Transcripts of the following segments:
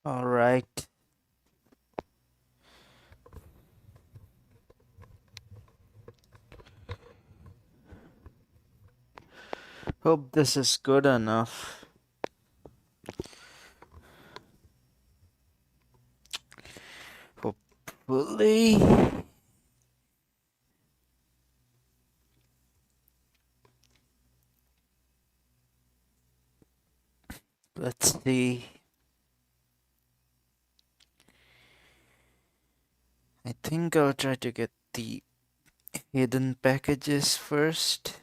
All right. Hope this is good enough. Hopefully. Let's see. I think I'll try to get the hidden packages first.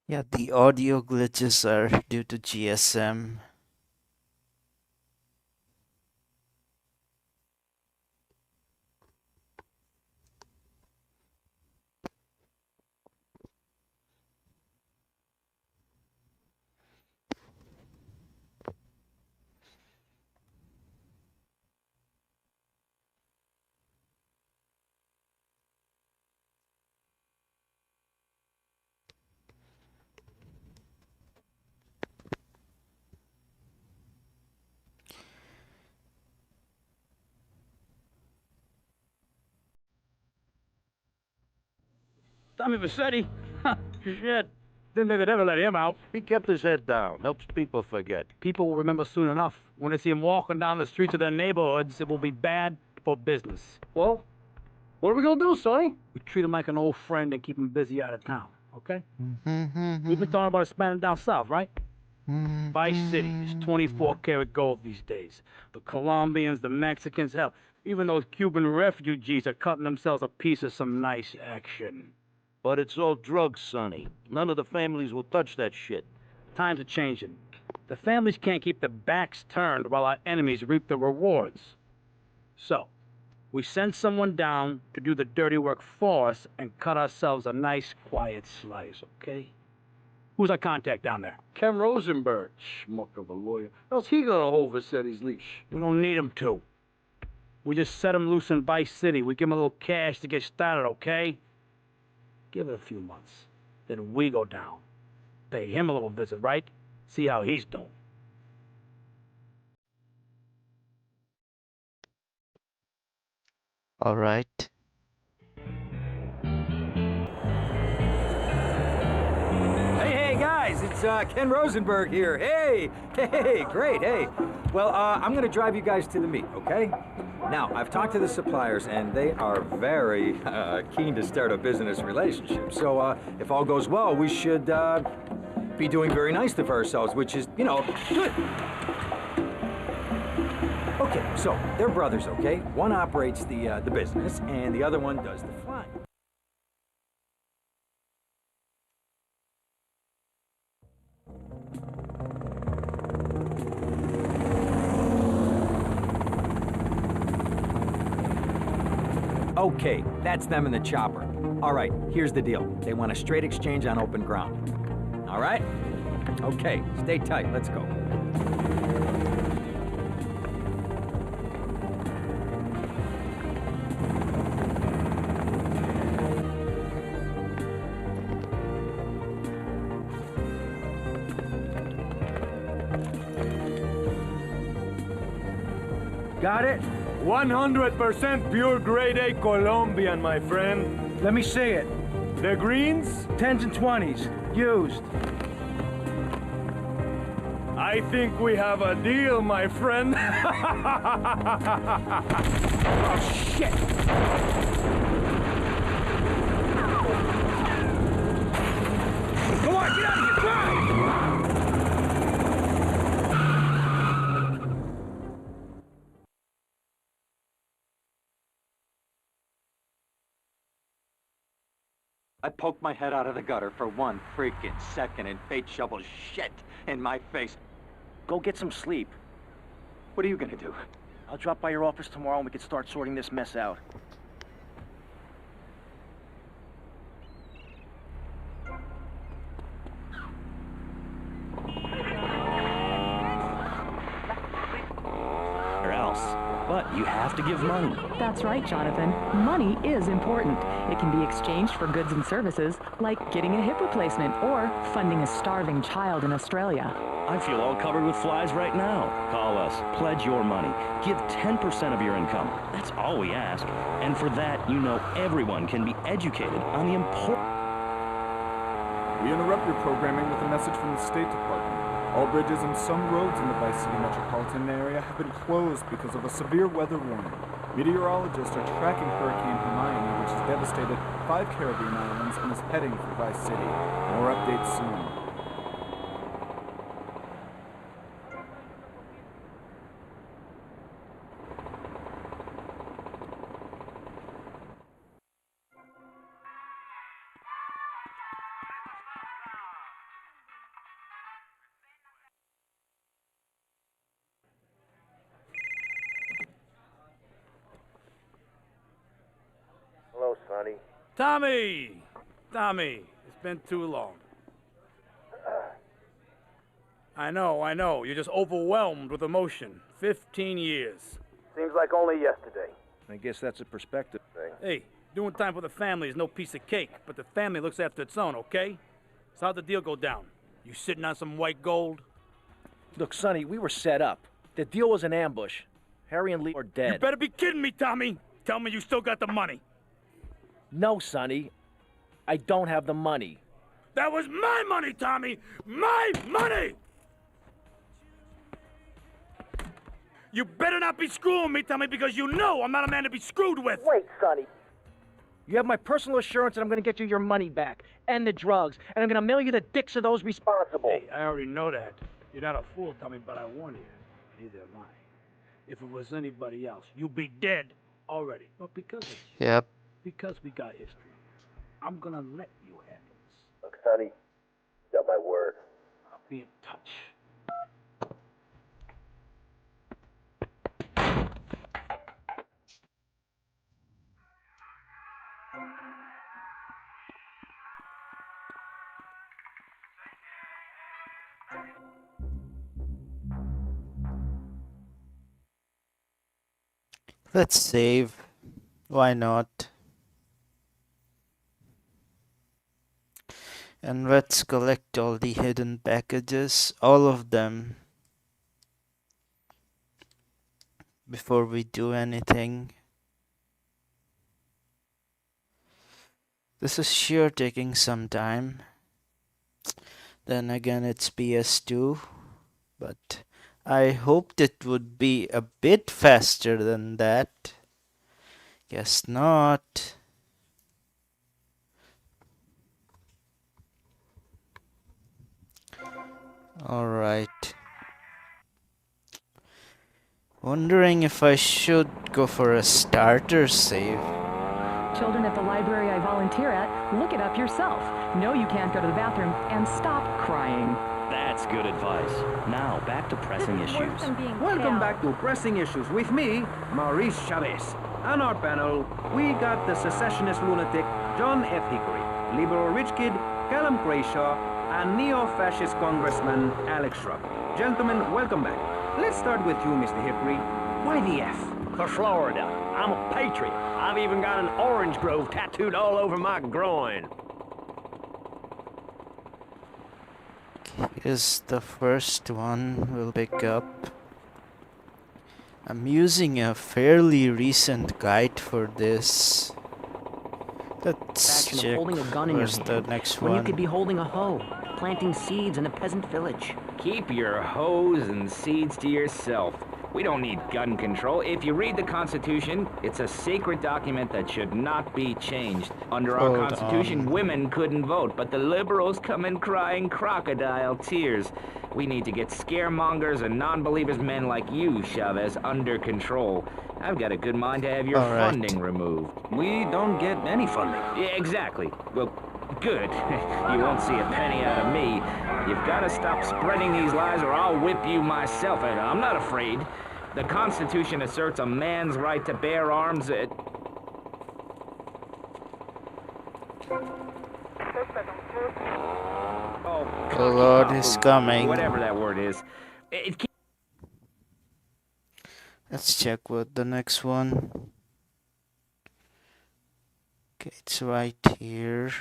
Yeah, the audio glitches are due to GSM. Tommy Vassetti? Shit. Didn't think they'd ever let him out. He kept his head down. Helps people forget. People will remember soon enough. When they see him walking down the streets of their neighborhoods, it will be bad for business. Well, what are we gonna do, Sonny? We treat him like an old friend and keep him busy out of town, okay? We've been talking about expanding down south, right? Vice City is 24 karat gold these days. The Colombians, the Mexicans, hell, even those Cuban refugees are cutting themselves a piece of some nice action. But it's all drugs, Sonny. None of the families will touch that shit. Times are changing. The families can't keep their backs turned while our enemies reap the rewards. So, we send someone down to do the dirty work for us and cut ourselves a nice, quiet slice, okay? Who's our contact down there? Ken Rosenberg, schmuck of a lawyer. How's he gonna hold Vassetti's leash? We don't need him to. We just set him loose in Vice City. We give him a little cash to get started, okay? Give it a few months. Then we go down. Pay him a little visit, right? See how he's doing. All right. Hey, guys, it's Ken Rosenberg here. Hey, great, hey. Well, I'm gonna drive you guys to the meet, okay? Now, I've talked to the suppliers, and they are very keen to start a business relationship. So, if all goes well, we should be doing very nicely for ourselves, which is, you know, good. Okay, so they're brothers, okay? One operates the business, and the other one does the flying. Okay, that's them in the chopper. All right, here's the deal. They want a straight exchange on open ground. All right? Okay, stay tight. Let's go. Got it? 100% pure grade A Colombian, my friend. Let me see it. The greens? 10s and 20s. Used. I think we have a deal, my friend. Oh, shit! Come on, get out of here, drive! I poked my head out of the gutter for 1 freaking second and fate shovels shit in my face. Go get some sleep. What are you gonna do? I'll drop by your office tomorrow and we can start sorting this mess out. Or else. But you have to give money. That's right, Jonathan. Money is important. It can be exchanged for goods and services, like getting a hip replacement or funding a starving child in Australia. I feel all covered with flies right now. Call us. Pledge your money. Give 10% of your income. That's all we ask. And for that, you know everyone can be educated on the important... We interrupt your programming with a message from the State Department. All bridges and some roads in the Vice City metropolitan area have been closed because of a severe weather warning. Meteorologists are tracking Hurricane Hermione, which has devastated 5 Caribbean islands and is heading for Vice City. More updates soon. Hello, Sonny. Tommy! Tommy, it's been too long. I know. You're just overwhelmed with emotion. 15 years. Seems like only yesterday. I guess that's a perspective thing. Hey, doing time for the family is no piece of cake, but the family looks after its own, okay? So how'd the deal go down? You sitting on some white gold? Look, Sonny, we were set up. The deal was an ambush. Harry and Lee are dead. You better be kidding me, Tommy! Tell me you still got the money. No, Sonny. I don't have the money. That was my money, Tommy! My money! You better not be screwing me, Tommy, because you know I'm not a man to be screwed with! Wait, Sonny. You have my personal assurance that I'm going to get you your money back. And the drugs. And I'm going to mail you the dicks of those responsible. Hey, I already know that. You're not a fool, Tommy, but I warn you. Neither am I. If it was anybody else, you'd be dead already. But because it's you, Yep. because we got history, I'm gonna let you have this. Look, Sonny, you got my word. I'll be in touch. Let's save. Why not? And let's collect all the hidden packages, all of them, before we do anything. This is sure taking some time. Then again, it's PS2, but I hoped it would be a bit faster than that. Guess not. Alright. Wondering if I should go for a starter save. Children at the library I volunteer at, look it up yourself. No, you can't go to the bathroom, and stop crying. That's good advice. Now, back to pressing issues. Welcome back to Pressing Issues with me, Maurice Chavez. On our panel, we got the secessionist lunatic John F. Hickory, liberal rich kid Callum Crayshaw, and neo-fascist Congressman Alex Shrub. Gentlemen, welcome back. Let's start with you, Mr. Hickory. Why the F? For Florida. I'm a patriot. I've even got an orange grove tattooed all over my groin. Here's the first one we'll pick up. I'm using a fairly recent guide for this. Let's check holding a gun in your where's the hand next when you one. could be holding a hoe, planting seeds in a peasant village, Keep your hoes and seeds to yourself. We don't need gun control. If you read the Constitution, it's a sacred document that should not be changed. Under our Constitution, women couldn't vote, but the liberals come in crying crocodile tears. We need to get scaremongers and non-believers men like you, Chavez, under control. I've got a good mind to have your funding removed. We don't get any funding. Yeah, exactly. Well, good. You won't see a penny out of me. You've got to stop spreading these lies or I'll whip you myself. And I'm not afraid. The Constitution asserts a man's right to bear arms. The Lord is coming. Whatever that word is. Let's check what the next one. Okay, it's right here.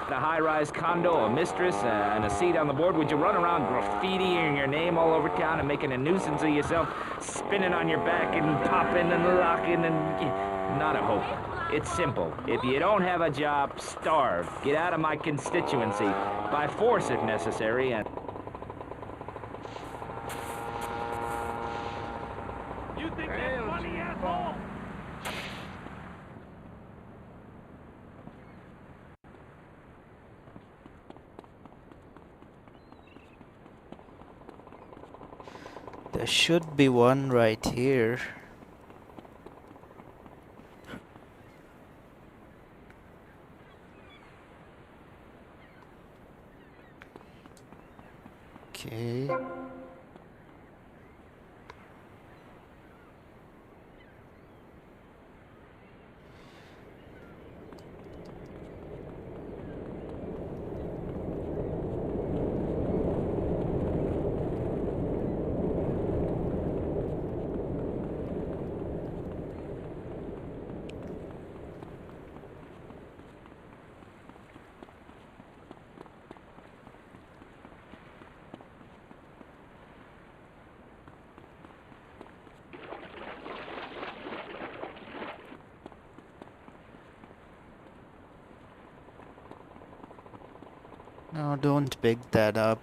A high-rise condo, a mistress, and a seat on the board. Would you run around graffitiing your name all over town and making a nuisance of yourself, spinning on your back and popping and locking and... Not a hope. It's simple. If you don't have a job, starve. Get out of my constituency. By force if necessary, and... You think that's funny, asshole? There should be one right here. Okay. No, don't pick that up.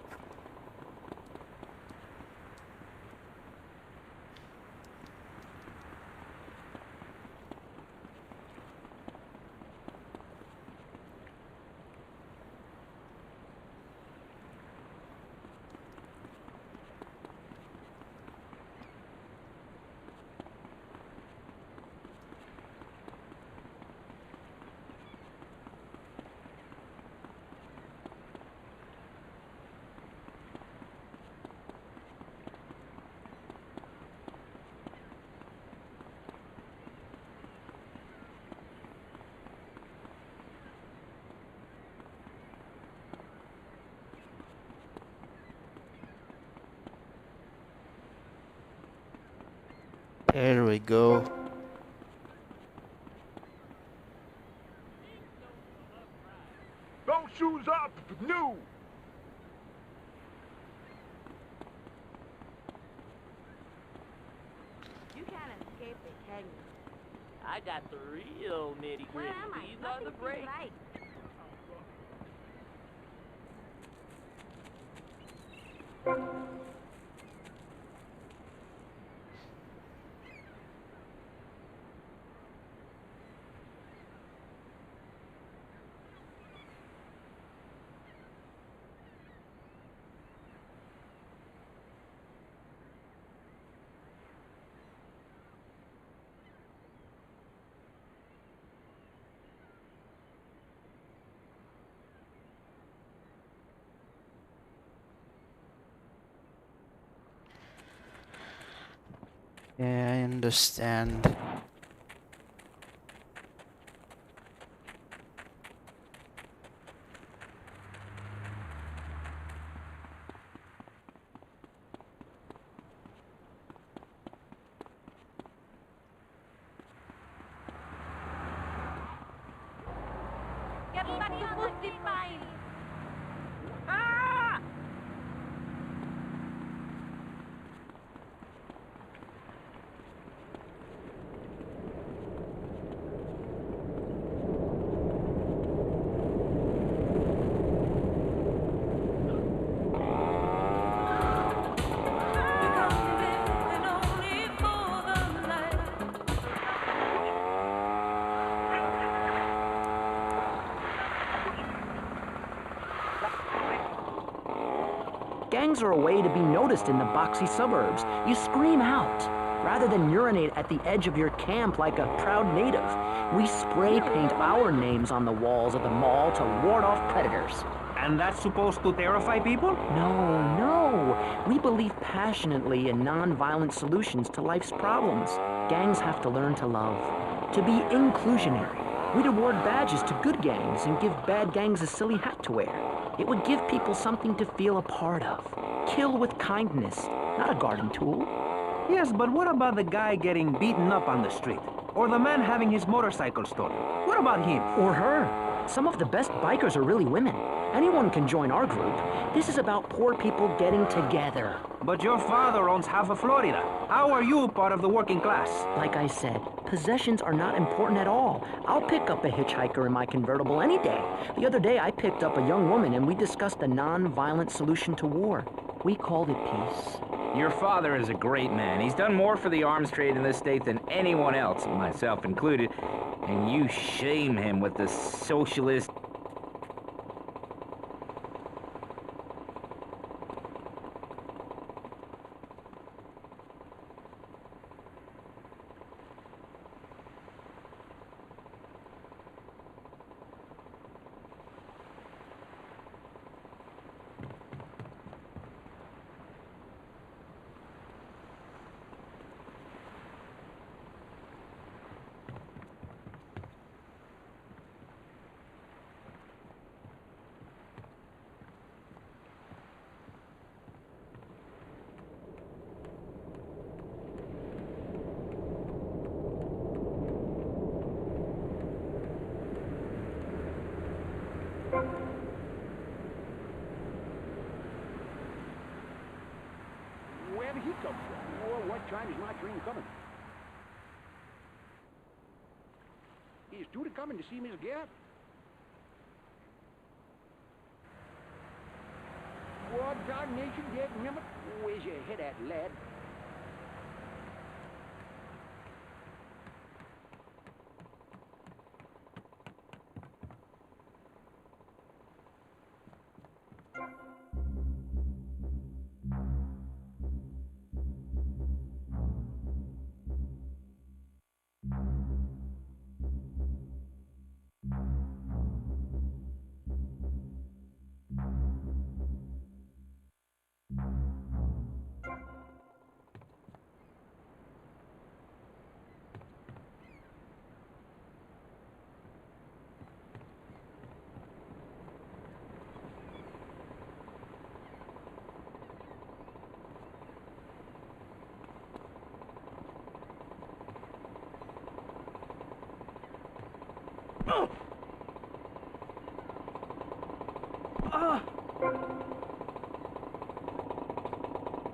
There we go. No shoes up, new. You can't escape it, can you? I got the real nitty Where gritty. am I? These are the Nothing breaks. like. Yeah, I understand. Get back to pussy fine. Gangs are a way to be noticed in the boxy suburbs. You scream out, rather than urinate at the edge of your camp like a proud native. We spray paint our names on the walls of the mall to ward off predators. And that's supposed to terrify people? No, no. We believe passionately in non-violent solutions to life's problems. Gangs have to learn to love, to be inclusionary. We'd award badges to good gangs and give bad gangs a silly hat to wear. It would give people something to feel a part of. Kill with kindness, not a garden tool. Yes, but what about the guy getting beaten up on the street? Or the man having his motorcycle stolen? What about him? Or her. Some of the best bikers are really women. Anyone can join our group. This is about poor people getting together. But your father owns half of Florida. How are you part of the working class? Like I said, possessions are not important at all. I'll pick up a hitchhiker in my convertible any day. The other day I picked up a young woman and we discussed a non-violent solution to war. We called it peace. Your father is a great man. He's done more for the arms trade in this state than anyone else, myself included. And you shame him with the socialist... Where did he come from? Or what time is my train coming? Is Judah coming to see Miss Gap? What darnation, dead remember? Where's your head at, lad?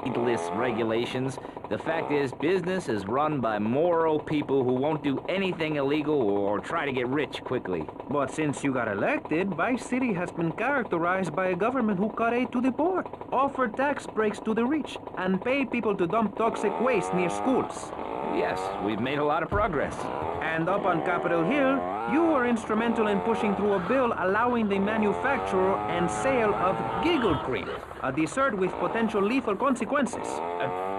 Needless regulations. The fact is, business is run by moral people who won't do anything illegal or try to get rich quickly. But since you got elected, Vice City has been characterized by a government who cut aid to the poor, offered tax breaks to the rich, and paid people to dump toxic waste near schools. Yes, we've made a lot of progress. And up on Capitol Hill, you were instrumental in pushing through a bill allowing the manufacture and sale of giggle cream, a dessert with potential lethal consequences.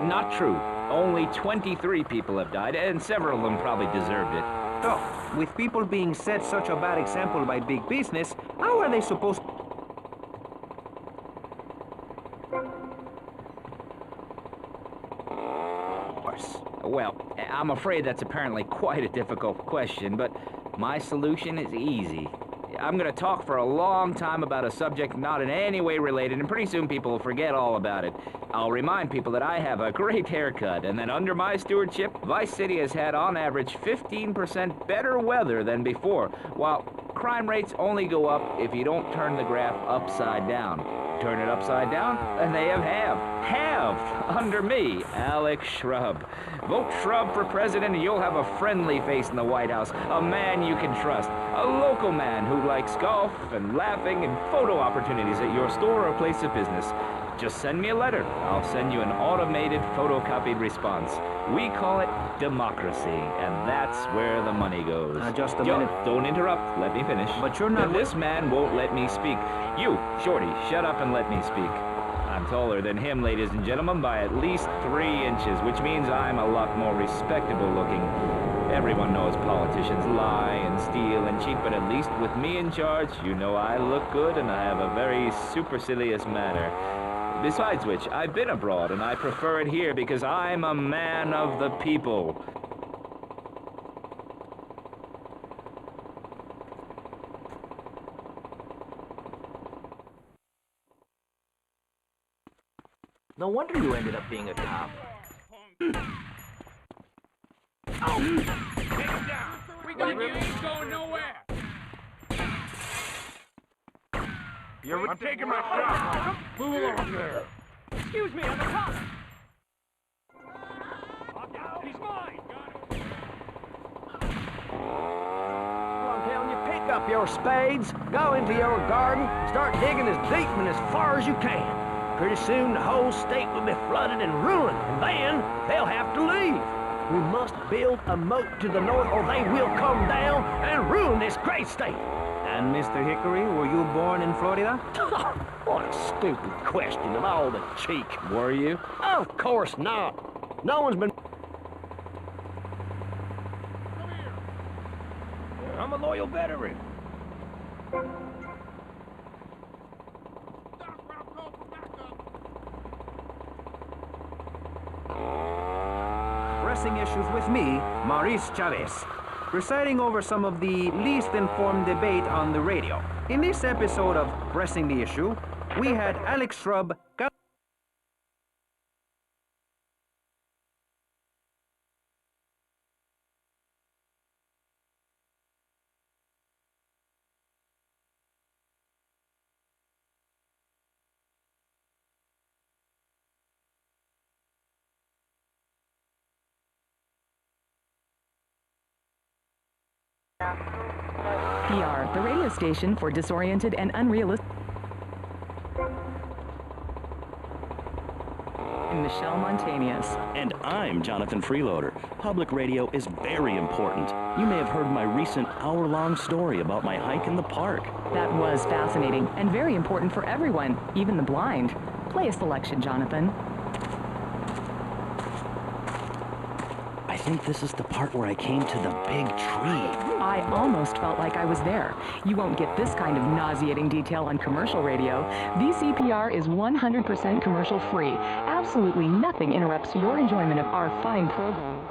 Not true. Only 23 people have died, and several of them probably deserved it. So, with people being set such a bad example by big business, how are they supposed... Well, I'm afraid that's apparently quite a difficult question, but my solution is easy. I'm gonna talk for a long time about a subject not in any way related, and pretty soon people will forget all about it. I'll remind people that I have a great haircut, and that under my stewardship, Vice City has had on average 15% better weather than before, while crime rates only go up if you don't turn the graph upside down. Turn it upside down, and they have halved under me, Alex Shrub. Vote Shrub for president and you'll have a friendly face in the White House, a man you can trust, a local man who likes golf and laughing and photo opportunities at your store or place of business. Just send me a letter. I'll send you an automated photocopied response. We call it democracy, and that's where the money goes. Just a minute. Don't interrupt. Let me finish. But you're not... This man won't let me speak. You, Shorty, shut up and let me speak. I'm taller than him, ladies and gentlemen, by at least 3 inches, which means I'm a lot more respectable looking. Everyone knows politicians lie and steal and cheat, but at least with me in charge, you know I look good and I have a very supercilious manner. Besides which, I've been abroad and I prefer it here because I'm a man of the people. No wonder you ended up being a cop. Take him down. We got you. Ain't going nowhere. I'm taking my shot. Move along there. Excuse me, I'm a cop. He's mine. I'm telling you, pick up your spades, go into your garden, start digging as deep and as far as you can. Pretty soon the whole state will be flooded and ruined, and then they'll have to leave. We must build a moat to the north or they will come down and ruin this great state. And Mr. Hickory, were you born in Florida? What a stupid question of all the cheek. Were you? Of course not. No one's been... I'm a loyal veteran. Pressing issues with me, Maurice Chavez, presiding over some of the least informed debate on the radio. In this episode of Pressing the Issue, we had Alex Shrub, PR, the radio station for disoriented and unrealistic. Michelle Montañez. And I'm Jonathan Freeloader. Public radio is very important. You may have heard my recent hour-long story about my hike in the park. That was fascinating and very important for everyone, even the blind. Play a selection, Jonathan. I think this is the part where I came to the big tree. I almost felt like I was there. You won't get this kind of nauseating detail on commercial radio. VCPR is 100% commercial free. Absolutely nothing interrupts your enjoyment of our fine programs.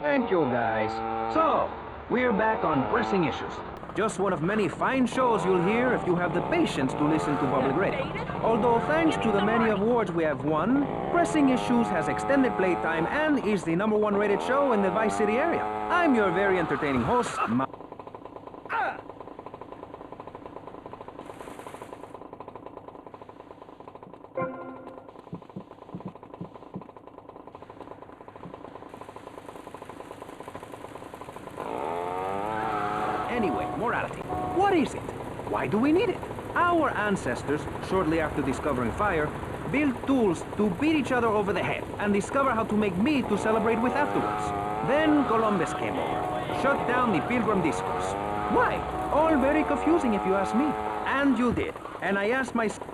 Thank you, guys. So, we're back on Pressing Issues. Just one of many fine shows you'll hear if you have the patience to listen to public radio. Although thanks to the many awards we have won, Pressing Issues has extended playtime and is the #1 rated show in the Vice City area. I'm your very entertaining host, Anyway, morality. What is it? Why do we need it? Our ancestors, shortly after discovering fire, built tools to beat each other over the head and discover how to make meat to celebrate with afterwards. Then Columbus came over, shut down the Pilgrim discourse. Why? All very confusing if you ask me. And you did. And I asked myself...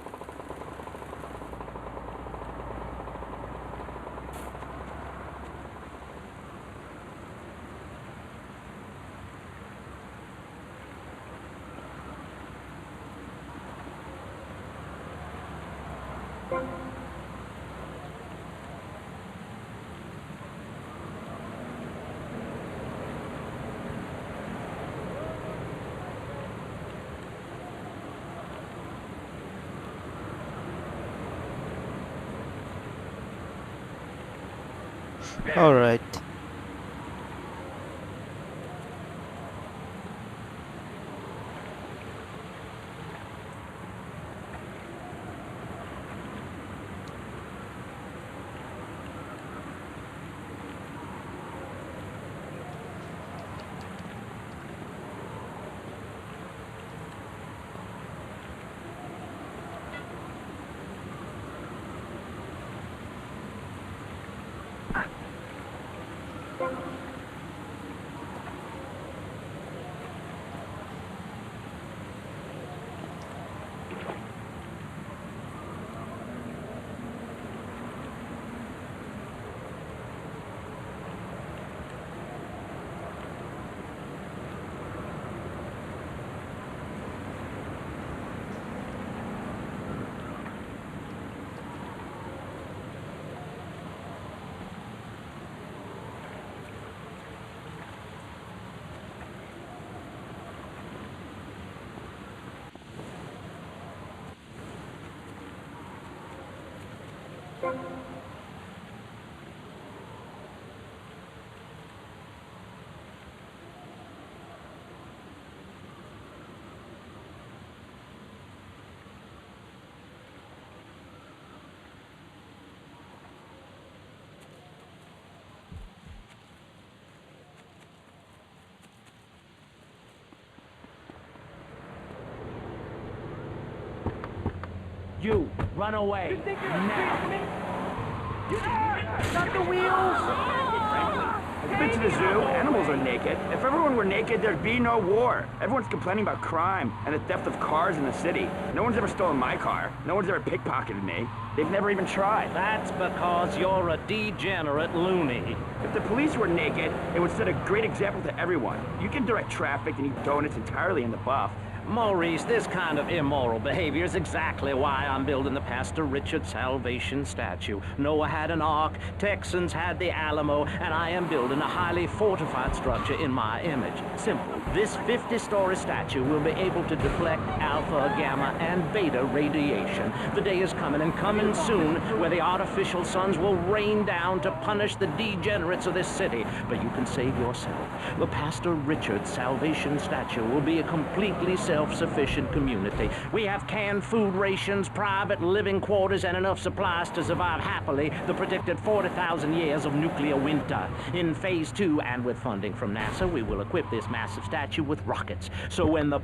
All right. You, run away. Now. Not the wheels! Have you been to the zoo? Animals are naked. If everyone were naked, there'd be no war. Everyone's complaining about crime and the theft of cars in the city. No one's ever stolen my car. No one's ever pickpocketed me. They've never even tried. That's because you're a degenerate loony. If the police were naked, it would set a great example to everyone. You can direct traffic and eat donuts entirely in the buff. Maurice, this kind of immoral behavior is exactly why I'm building the Pastor Richard Salvation statue. Noah had an ark, Texans had the Alamo, and I am building a highly fortified structure in my image. Simple. This 50-story statue will be able to deflect alpha, gamma, and beta radiation. The day is coming, and coming soon, where the artificial suns will rain down to punish the degenerates of this city. But you can save yourself. The Pastor Richard Salvation statue will be a completely self-sufficient community. We have canned food rations, private living quarters, and enough supplies to survive happily the predicted 40,000 years of nuclear winter. In Phase 2, and with funding from NASA, we will equip this massive statue with rockets. So when the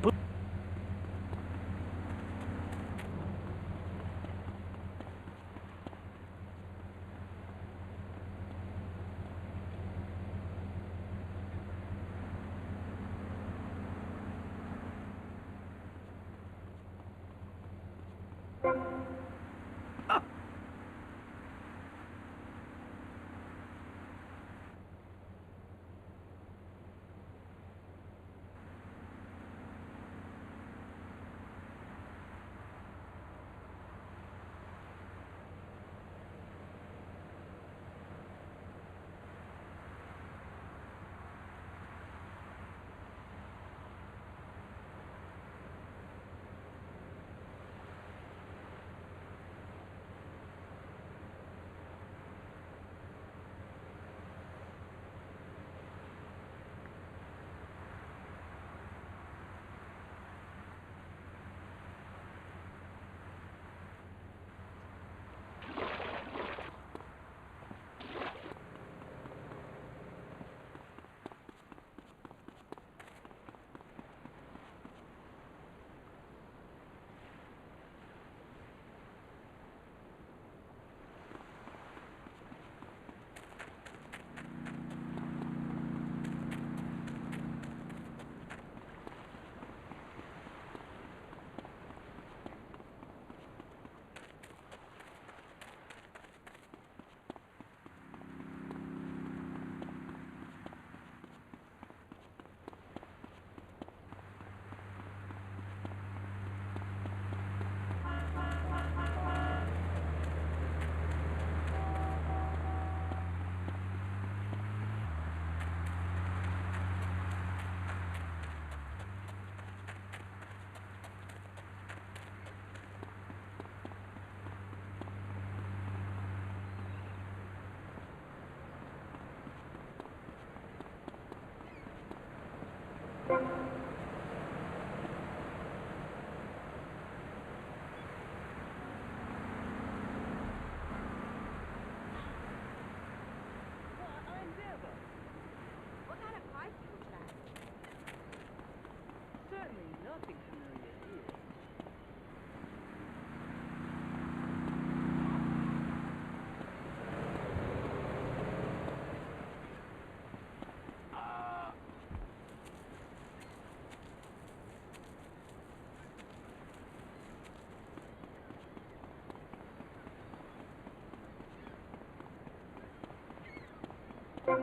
Hey,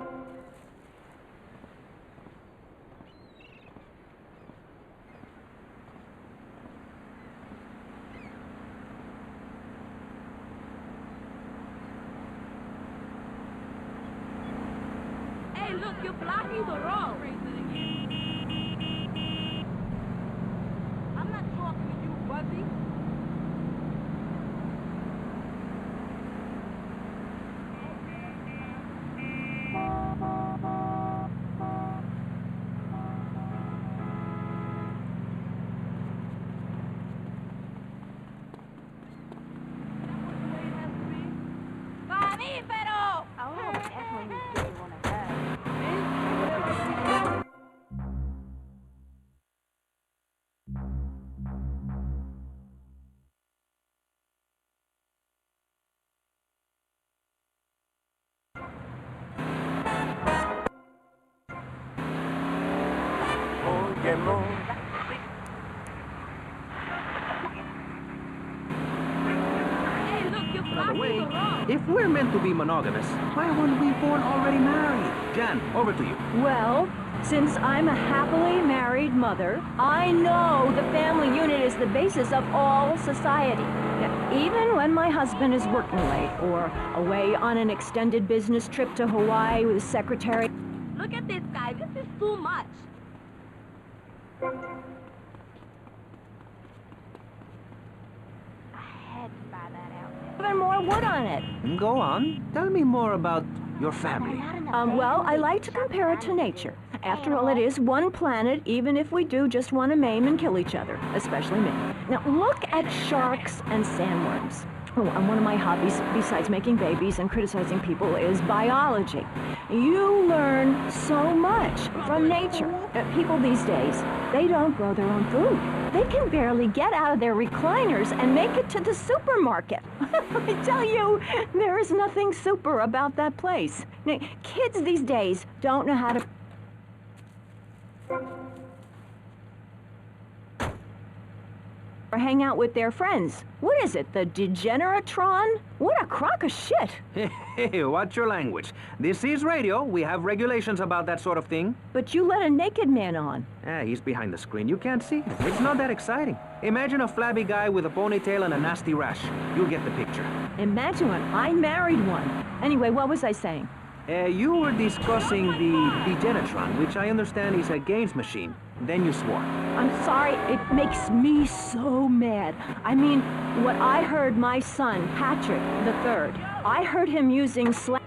look, you're blocking the road. I'm not talking to you, Buzzy. ¡Mamífero! Oh, definitely need to get one of those. By the way, if we're meant to be monogamous, why weren't we born already married? Jan, over to you. Well, since I'm a happily married mother, I know the family unit is the basis of all society. Now, even when my husband is working late or away on an extended business trip to Hawaii with his secretary. Look at this guy. This is too much. I had to buy that outfit. Even more wood on it. Go on. Tell me more about your family. Well, I like to compare it to nature. After all, it is one planet, even if we do just want to maim and kill each other, especially me. Now, look at sharks and sandworms. Oh, and one of my hobbies, besides making babies and criticizing people, is biology. You learn so much from nature. People these days, they don't grow their own food. They can barely get out of their recliners and make it to the supermarket. I tell you, there is nothing super about that place. Now, kids these days don't know how to... or hang out with their friends. What is it, the Degeneratron? What a crock of shit. Hey, watch your language. This is radio. We have regulations about that sort of thing. But you let a naked man on. He's behind the screen. You can't see him. It's not that exciting. Imagine a flabby guy with a ponytail and a nasty rash. You'll get the picture. Imagine one. I married one. Anyway, what was I saying? You were discussing the Degenatron, which I understand is a games machine. Then you swore. I'm sorry, it makes me so mad. I mean, what I heard my son, Patrick III, I heard him using slang.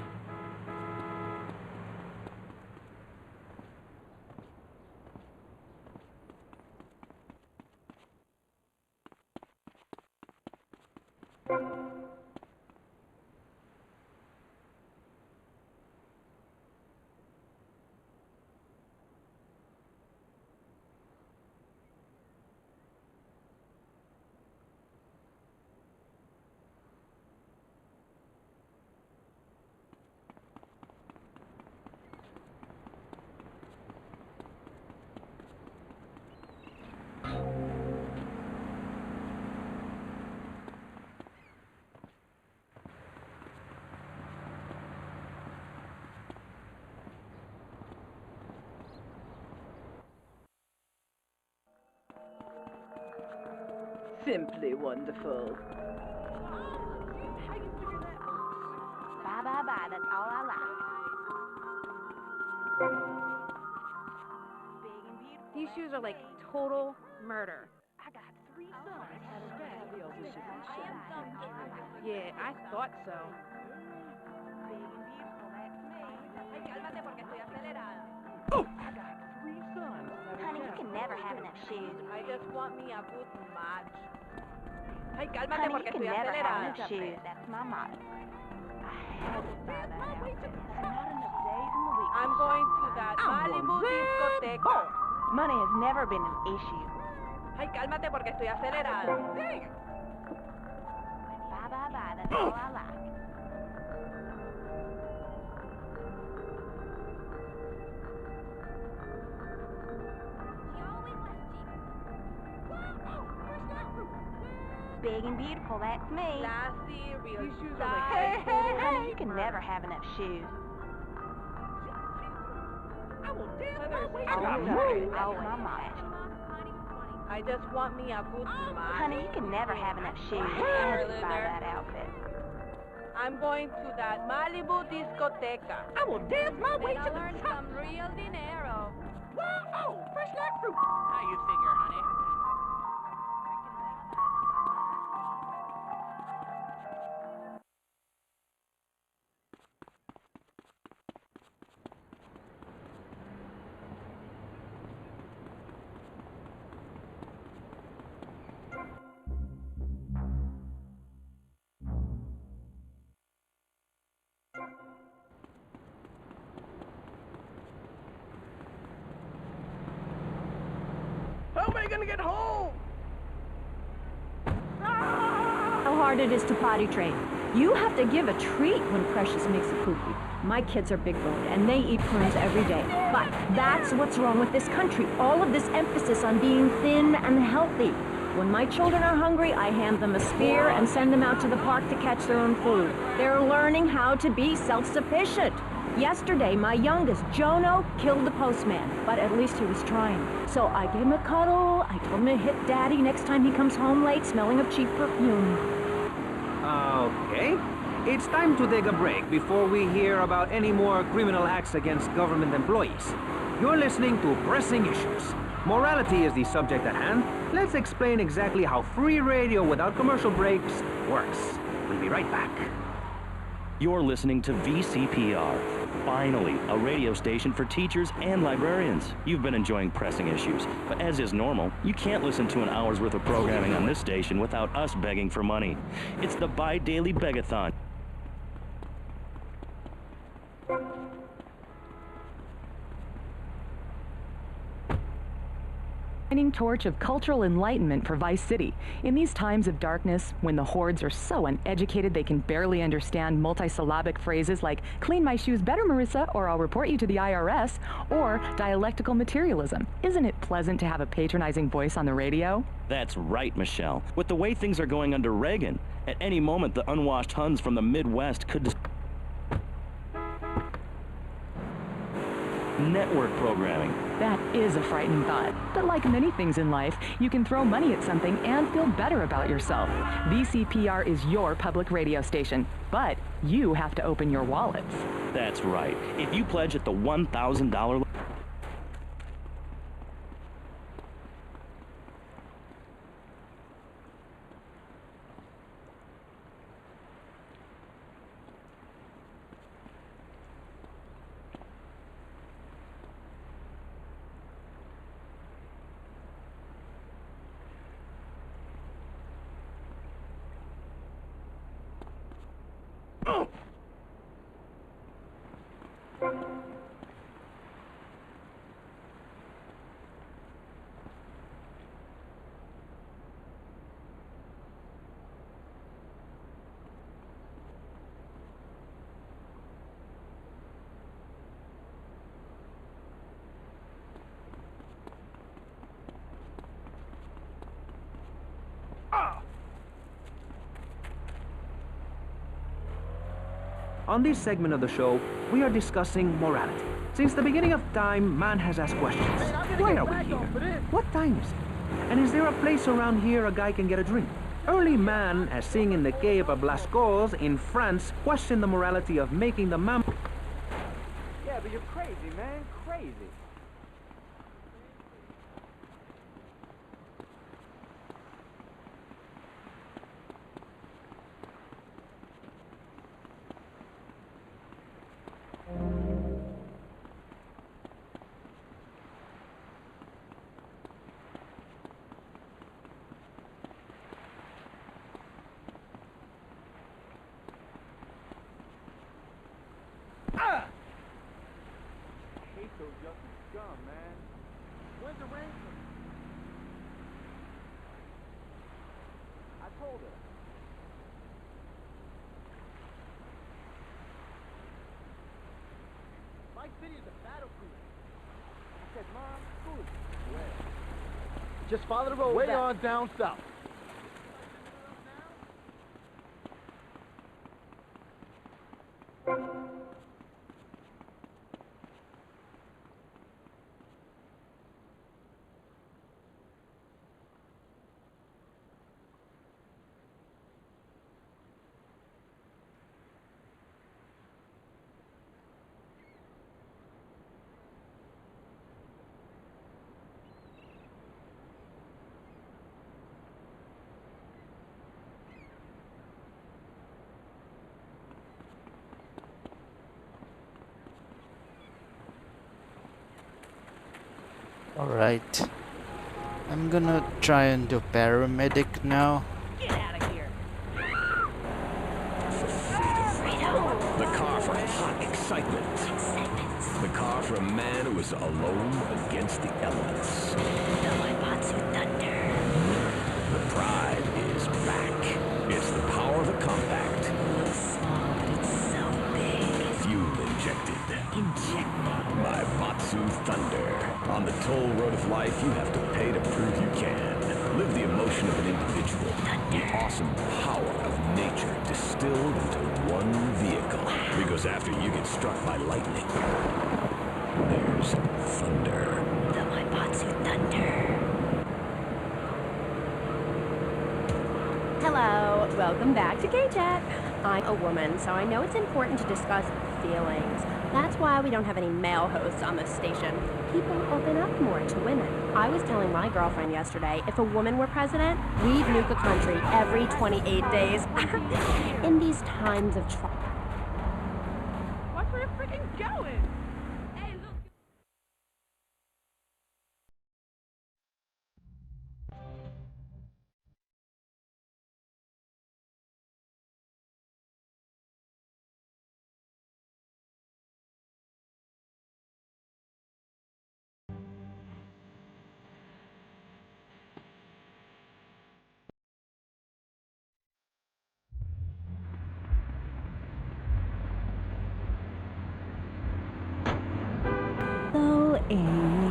Simply wonderful. Bye, bye, bye. That's all I like. These shoes are like total murder. I got 3 sons. Yeah, I thought so. Cálmate porque estoy acelerada. Oh! I got 3 sons. Honey, you can never have enough shoes. I just want me a good match. Hey, cálmate Honey, porque you can estoy never have acelerada. enough shoes. That's my motto. I had to buy that outfit. There's not enough days in the week. I'm going to that Malibu discoteca. Money has never been an issue. Hey, cálmate porque estoy acelerada. Bye, bye, bye. That's all I like. Big and beautiful, that's me. Classy, real Hey, honey, you can never have enough shoes. I got moved. I just want me a good match. Honey, you can never have enough shoes. I had to buy that outfit. I'm going to that Malibu discoteca. I will dance my way to the top. Some real dinero. Whoa! Fresh like fruit. How you figure, honey? How am I gonna get home? How hard it is to potty train. You have to give a treat when Precious makes a poopy. My kids are big boned and they eat prunes every day. But that's what's wrong with this country. All of this emphasis on being thin and healthy. When my children are hungry, I hand them a spear and send them out to the park to catch their own food. They're learning how to be self-sufficient. Yesterday, my youngest, Jono, killed the postman, but at least he was trying. So I gave him a cuddle, I told him to hit Daddy next time he comes home late smelling of cheap perfume. Okay. It's time to take a break before we hear about any more criminal acts against government employees. You're listening to Pressing Issues. Morality is the subject at hand. Let's explain exactly how free radio without commercial breaks works. We'll be right back. You're listening to VCPR. Finally, a radio station for teachers and librarians. You've been enjoying Pressing Issues, but as is normal, you can't listen to an hour's worth of programming on this station without us begging for money. It's the bi-daily begathon. Shining torch of cultural enlightenment for Vice City. In these times of darkness, when the hordes are so uneducated they can barely understand multisyllabic phrases like, clean my shoes better, Marissa, or I'll report you to the IRS, or dialectical materialism, isn't it pleasant to have a patronizing voice on the radio? That's right, Michelle. With the way things are going under Reagan, at any moment the unwashed Huns from the Midwest could network programming. That is a frightening thought. But like many things in life, you can throw money at something and feel better about yourself. VCPR is your public radio station, but you have to open your wallets. That's right. If you pledge at the $1,000... On this segment of the show, we are discussing morality. Since the beginning of time, man has asked questions. Why are we here? What time is it? And is there a place around here a guy can get a drink? Early man, as seen in the cave of Blascaux in France, questioned the morality of making the man... Yeah, but you're crazy, man. Crazy. Just follow the road. Way on down south. Alright. I'm gonna try and do paramedic now. Get out of here. The car for hot excitement. The car for a man who is alone against the elements. The Waibatsu Thunder. The pride is back. It's the power of a compact. Looks small, but it's so big. Fuel injected. My Batsu Thunder. On the toll road of life, you have to pay to prove you can. Live the emotion of an individual. The awesome power of nature distilled into one vehicle. Because after you get struck by lightning, there's thunder. The Waibatsu Thunder. Hello, welcome back to K-Chat. I'm a woman, so I know it's important to discuss feelings. That's why we don't have any male hosts on this station. People open up more to women. I was telling my girlfriend yesterday, if a woman were president, we'd nuke a country every 28 days. In these times of trouble. Watch where you're freaking going. Hey, look. Oh, Amy,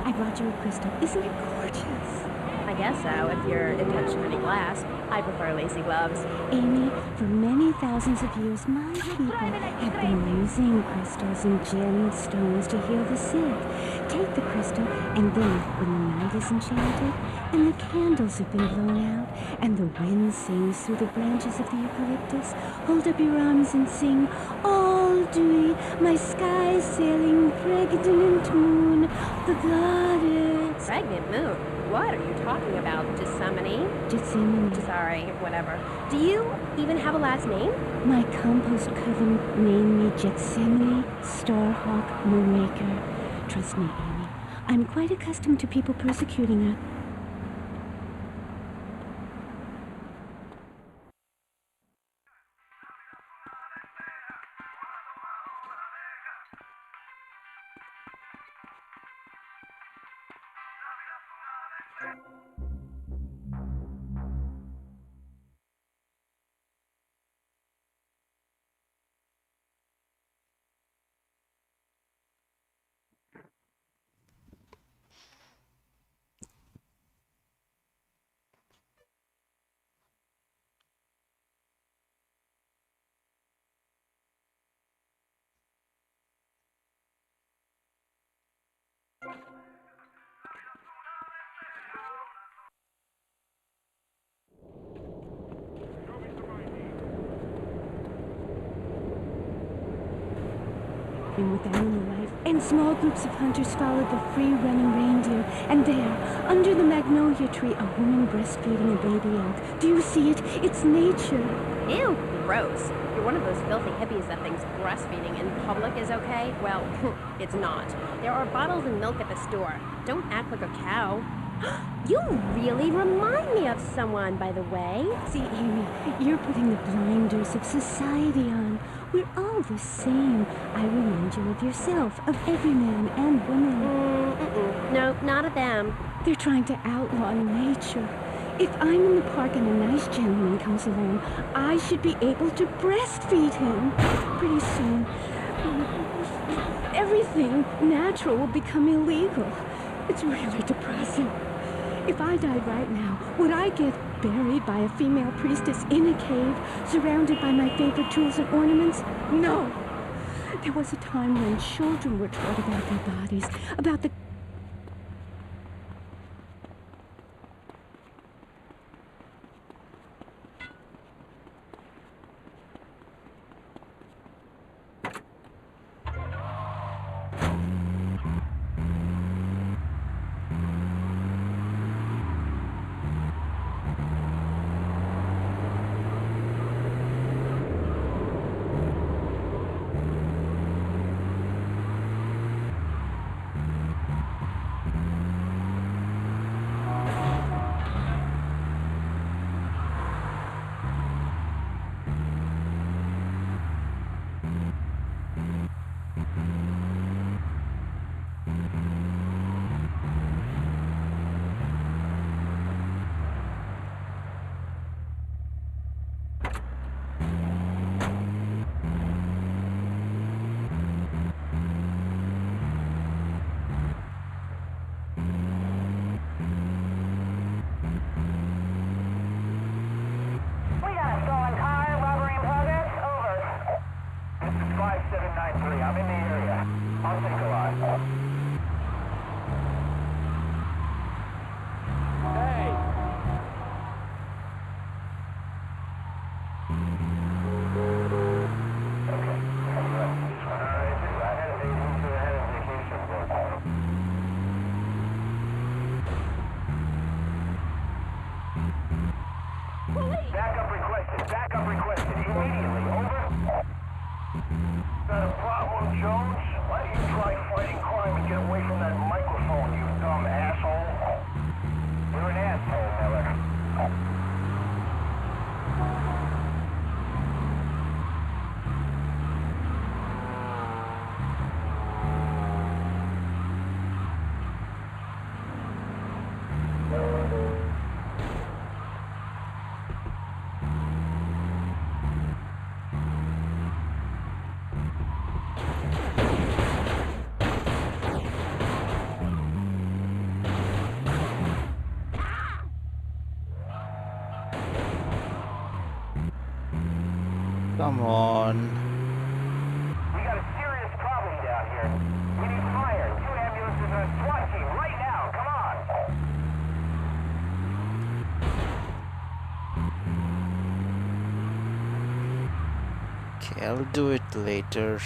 I brought you a crystal. Isn't it gorgeous? I guess so, if you're in touch with any glass. I prefer lacy gloves. Amy, for many thousands of years, my people have been using crystals and gemstones to heal the sick. Take the crystal, and then, when the night is enchanted, and the candles have been blown out, and the wind sings through the branches of the eucalyptus, hold up your arms and sing, all dewy, my sky sailing pregnant moon, the goddess. Pregnant moon? What are you talking about? Gethsemane. Sorry, whatever. Do you even have a last name? My compost coven named me Gethsemane Starhawk Moonraker. Trust me, Amy, I'm quite accustomed to people persecuting her. With animal life, and small groups of hunters followed the free-running reindeer, and there, under the magnolia tree, a woman breastfeeding a baby elk. Do you see it? It's nature. Ew, gross. You're one of those filthy hippies that thinks breastfeeding in public is okay? Well, it's not. There are bottles of milk at the store. Don't act like a cow. You really remind me of someone, by the way. See, Amy, you're putting the blinders of society on. We're all the same. I remind you of yourself, of every man and woman. No, not of them. They're trying to outlaw nature. If I'm in the park and a nice gentleman comes along, I should be able to breastfeed him. Pretty soon, everything natural will become illegal. It's really depressing. If I died right now, would I get buried by a female priestess in a cave, surrounded by my favorite tools and ornaments? No! There was a time when children were taught about their bodies, about the... Come on. We got a serious problem down here. We need fire. 2 ambulances and a SWAT team right now. Come on. Okay, I'll do it later.